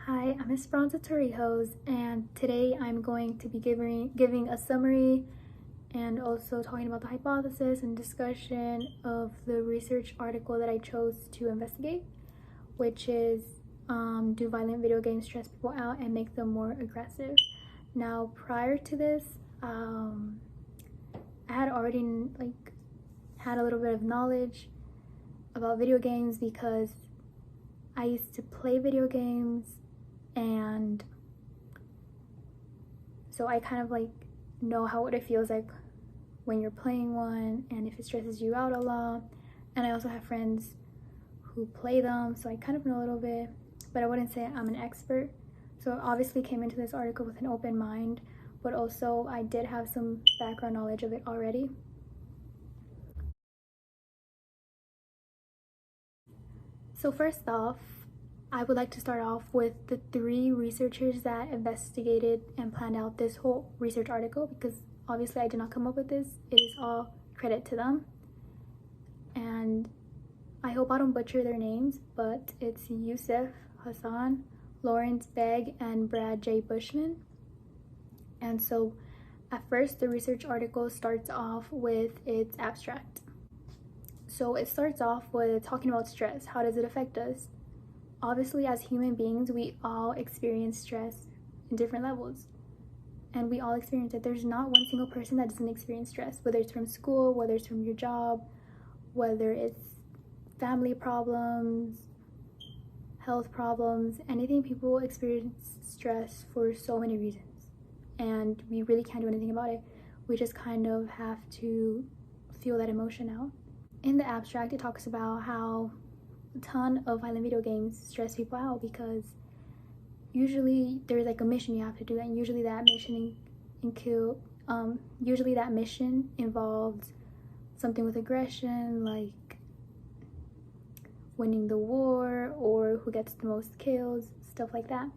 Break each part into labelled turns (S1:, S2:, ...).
S1: Hi, I'm Esperanza Torrijos, and today I'm going to be giving a summary and also talking about the hypothesis and discussion of the research article that I chose to investigate, which is do violent video games stress people out and make them more aggressive? Now, prior to this, I had already had a little bit of knowledge about video games because I used to play video games, and so I kind of know what it feels like when you're playing one and if it stresses you out a lot. And I also have friends who play them, so I kind of know a little bit, but I wouldn't say I'm an expert. So I obviously came into this article with an open mind, but also I did have some background knowledge of it already. So first off, I would like to start off with the 3 researchers that investigated and planned out this whole research article, because obviously I did not come up with this. It is all credit to them. And I hope I don't butcher their names, but it's Yousef Hasan, Laurent Begue, and Brad J. Bushman. And so at first, the research article starts off with its abstract. So it starts off with talking about stress. How does it affect us? Obviously, as human beings, we all experience stress in different levels, and we all experience it. There's not one single person that doesn't experience stress, whether it's from school, whether it's from your job, whether it's family problems, health problems, anything. People experience stress for so many reasons, and we really can't do anything about it. We just kind of have to feel that emotion out. In the abstract, it talks about how a ton of violent video games stress people out because usually there's a mission you have to do, and usually that mission involves something with aggression, like winning the war or who gets the most kills, stuff like that.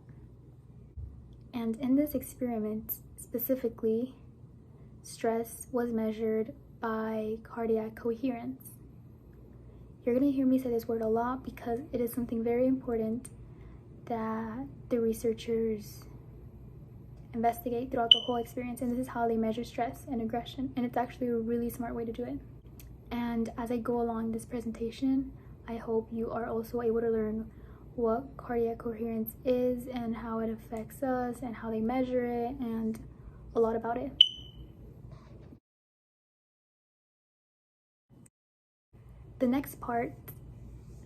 S1: And in this experiment specifically, stress was measured by cardiac coherence. You're going to hear me say this word a lot because it is something very important that the researchers investigate throughout the whole experience, and this is how they measure stress and aggression, and it's actually a really smart way to do it. And as I go along this presentation, I hope you are also able to learn what cardiac coherence is and how it affects us and how they measure it and a lot about it. The next part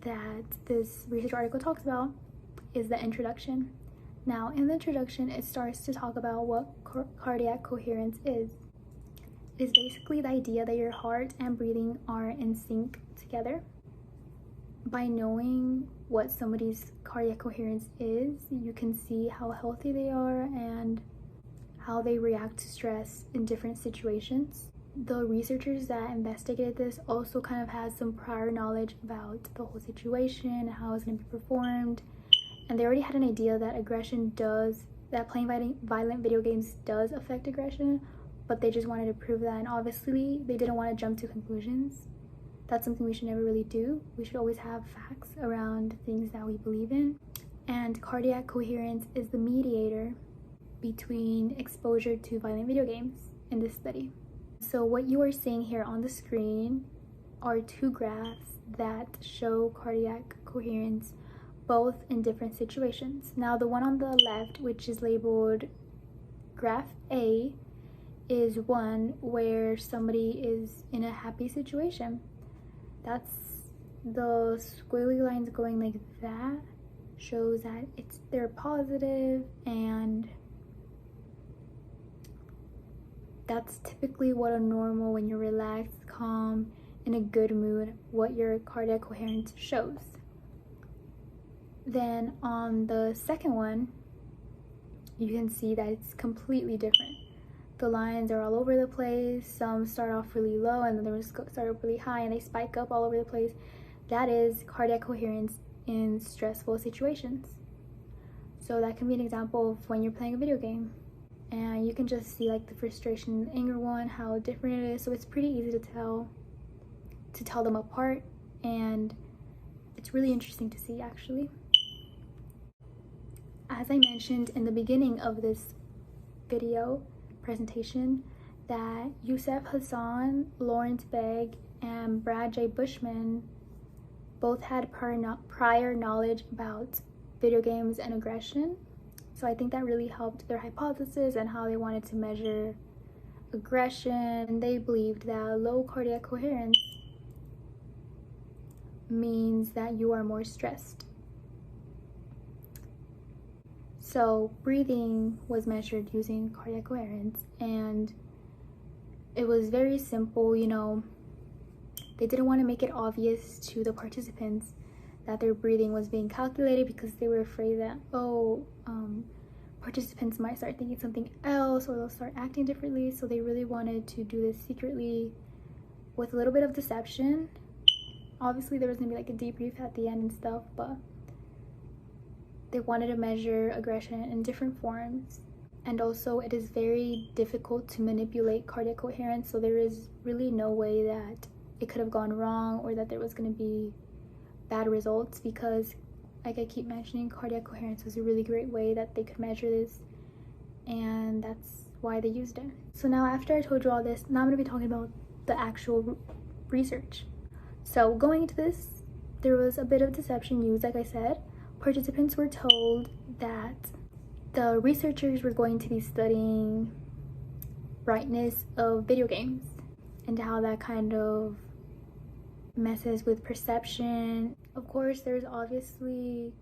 S1: that this research article talks about is the introduction. Now, in the introduction, it starts to talk about what cardiac coherence is. It is basically the idea that your heart and breathing are in sync together. By knowing what somebody's cardiac coherence is, you can see how healthy they are and how they react to stress in different situations. The researchers that investigated this also kind of had some prior knowledge about the whole situation, how it's going to be performed, and they already had an idea that playing violent video games does affect aggression, but they just wanted to prove that, and obviously they didn't want to jump to conclusions. That's something we should never really do. We should always have facts around things that we believe in, and cardiac coherence is the mediator between exposure to violent video games in this study. So what you are seeing here on the screen are 2 graphs that show cardiac coherence, both in different situations. Now, the one on the left, which is labeled graph A, is one where somebody is in a happy situation. That's the squiggly lines going like that, shows that they're positive, and that's typically what a normal, when you're relaxed, calm, in a good mood, what your cardiac coherence shows. Then on the second one, you can see that it's completely different. The lines are all over the place. Some start off really low and then they start up really high and they spike up all over the place. That is cardiac coherence in stressful situations. So that can be an example of when you're playing a video game, and you can just see the frustration and the anger one, how different it is. So it's pretty easy to tell them apart, and it's really interesting to see actually. as I mentioned in the beginning of this video presentation, that Yousef Hasan, Laurent Begue, and Brad J. Bushman both had prior knowledge about video games and aggression. So I think that really helped their hypothesis and how they wanted to measure aggression. And they believed that low cardiac coherence means that you are more stressed. So breathing was measured using cardiac coherence, and it was very simple. You know, they didn't want to make it obvious to the participants that their breathing was being calculated because they were afraid that, participants might start thinking something else or they'll start acting differently. So they really wanted to do this secretly with a little bit of deception. Obviously there was gonna be like a debrief at the end and stuff, but they wanted to measure aggression in different forms. And also it is very difficult to manipulate cardiac coherence, so there is really no way that it could have gone wrong or that there was going to be bad results, because like I keep mentioning, cardiac coherence was a really great way that they could measure this, and that's why they used it. So now after I told you all this, now I'm going to be talking about the actual research. So going into this, there was a bit of deception used. Like I said, participants were told that the researchers were going to be studying brightness of video games and how that kind of messes with perception. Of course, there's obviously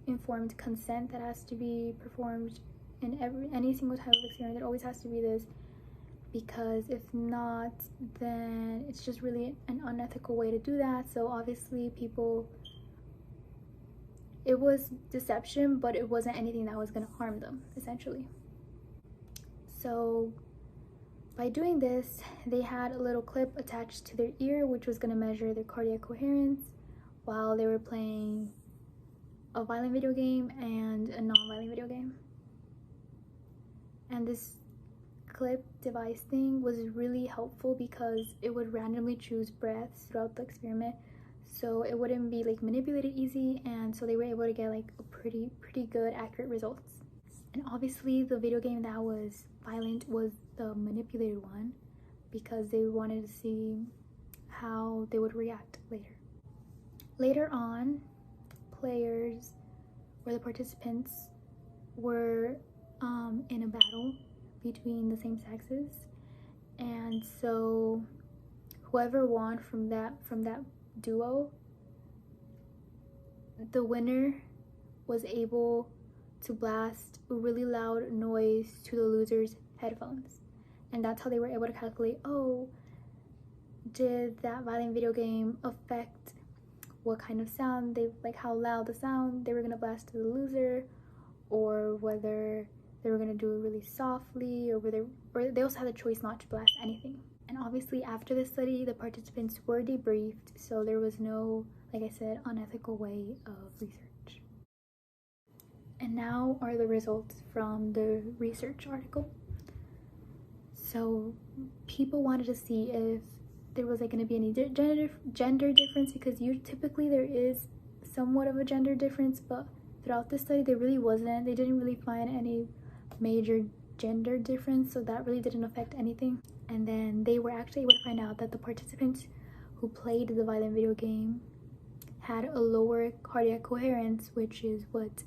S1: informed consent that has to be performed in any single type of experiment. There always has to be this, because if not, then it's just really an unethical way to do that. So obviously it was deception, but it wasn't anything that was going to harm them, essentially. So by doing this, they had a little clip attached to their ear which was going to measure their cardiac coherence while they were playing a violent video game and a non-violent video game. And this clip device thing was really helpful because it would randomly choose breaths throughout the experiment, so it wouldn't be like manipulated easy, and so they were able to get like a pretty good accurate results. And obviously the video game that was violent was the manipulated one, because they wanted to see how they would react later on. Players, or the participants, were in a battle between the same sexes, and so whoever won from that duo, the winner was able to blast a really loud noise to the loser's headphones. And that's how they were able to calculate, oh, did that violent video game affect what kind of sound how loud the sound they were gonna blast to the loser, or whether they were gonna do it really softly, or they also had the choice not to blast anything. And obviously after this study, the participants were debriefed, so there was no, like I said, unethical way of research. And now are the results from the research article. So people wanted to see if there was like going to be any gender difference, because typically there is somewhat of a gender difference, but throughout this study there really wasn't. They didn't really find any major gender difference, so that really didn't affect anything. And then they were actually able to find out that the participants who played the violent video game had a lower cardiac coherence, which is what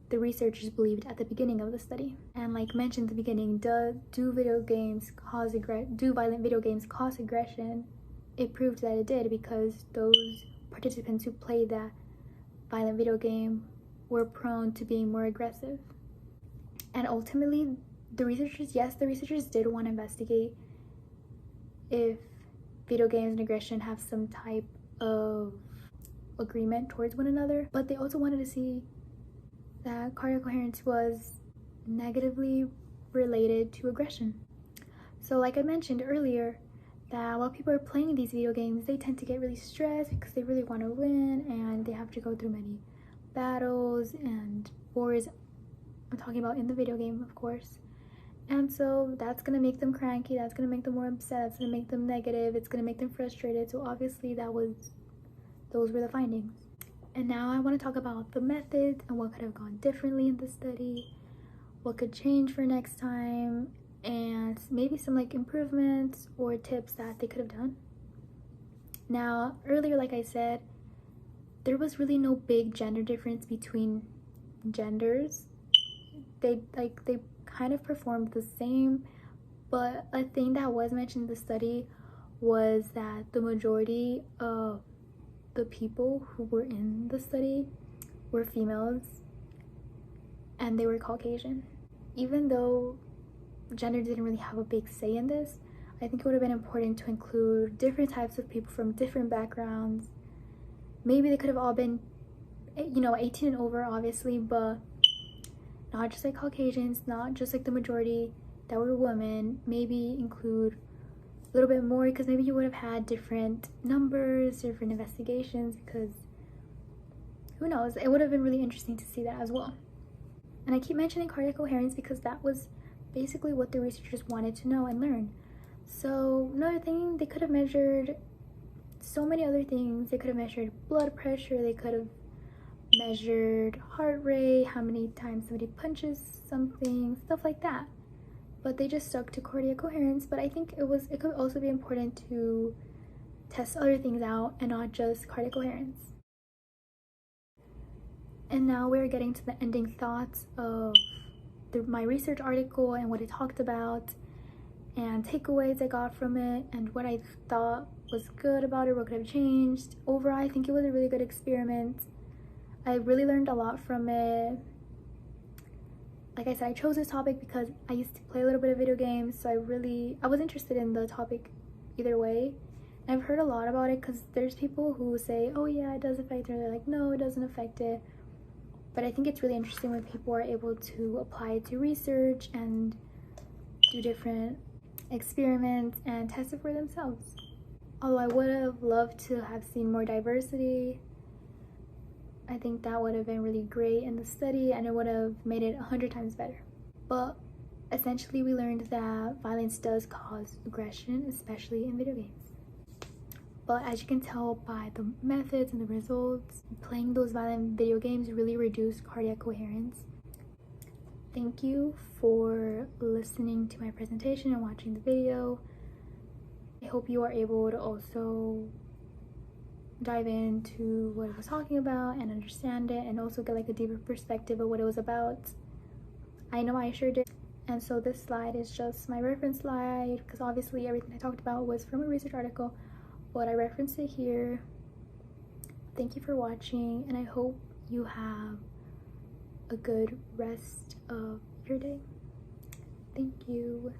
S1: the researchers believed at the beginning of the study. And like mentioned at the beginning, do violent video games cause aggression? It proved that it did, because those participants who played that violent video game were prone to being more aggressive. And ultimately, the researchers did want to investigate if video games and aggression have some type of agreement towards one another, but they also wanted to see that cardiac coherence was negatively related to aggression. So like I mentioned earlier, that while people are playing these video games, they tend to get really stressed because they really want to win, and they have to go through many battles and wars. I'm talking about in the video game, of course. And so that's gonna make them cranky, that's gonna make them more upset, it's gonna make them negative, it's gonna make them frustrated. So obviously those were the findings. And now I want to talk about the methods and what could have gone differently in the study, what could change for next time, and maybe some like improvements or tips that they could have done. Now, earlier, like I said, there was really no big gender difference between genders. They kind of performed the same, but a thing that was mentioned in the study was that the majority of the people who were in the study were females and they were Caucasian. Even though gender didn't really have a big say in this, I think it would have been important to include different types of people from different backgrounds. Maybe they could have all been, 18 and over, obviously, but not just like Caucasians, not just like the majority that were women. Maybe include a little bit more, because maybe you would have had different numbers, different investigations, because who knows, it would have been really interesting to see that as well. And I keep mentioning cardiac coherence because that was basically what the researchers wanted to know and learn. So another thing, they could have measured so many other things. They could have measured blood pressure, they could have measured heart rate, how many times somebody punches something, stuff like that. But they just stuck to cardiac coherence. But I think it could also be important to test other things out and not just cardiac coherence. And now we're getting to the ending thoughts of my research article and what it talked about and takeaways I got from it and what I thought was good about it, what could have changed. Overall, I think it was a really good experiment. I really learned a lot from it. Like I said, I chose this topic because I used to play a little bit of video games, so I was interested in the topic either way. And I've heard a lot about it because there's people who say, oh yeah, it does affect it, or they're like, no, it doesn't affect it. But I think it's really interesting when people are able to apply it to research and do different experiments and test it for themselves. Although I would have loved to have seen more diversity. I think that would have been really great in the study and it would have made it 100 times better. But essentially we learned that violence does cause aggression, especially in video games. But as you can tell by the methods and the results, playing those violent video games really reduced cardiac coherence. Thank you for listening to my presentation and watching the video. I hope you are able to also dive into what it was talking about and understand it and also get like a deeper perspective of what it was about. I know I sure did. And so this slide is just my reference slide because obviously everything I talked about was from a research article, but I referenced it here. Thank you for watching and I hope you have a good rest of your day. Thank you.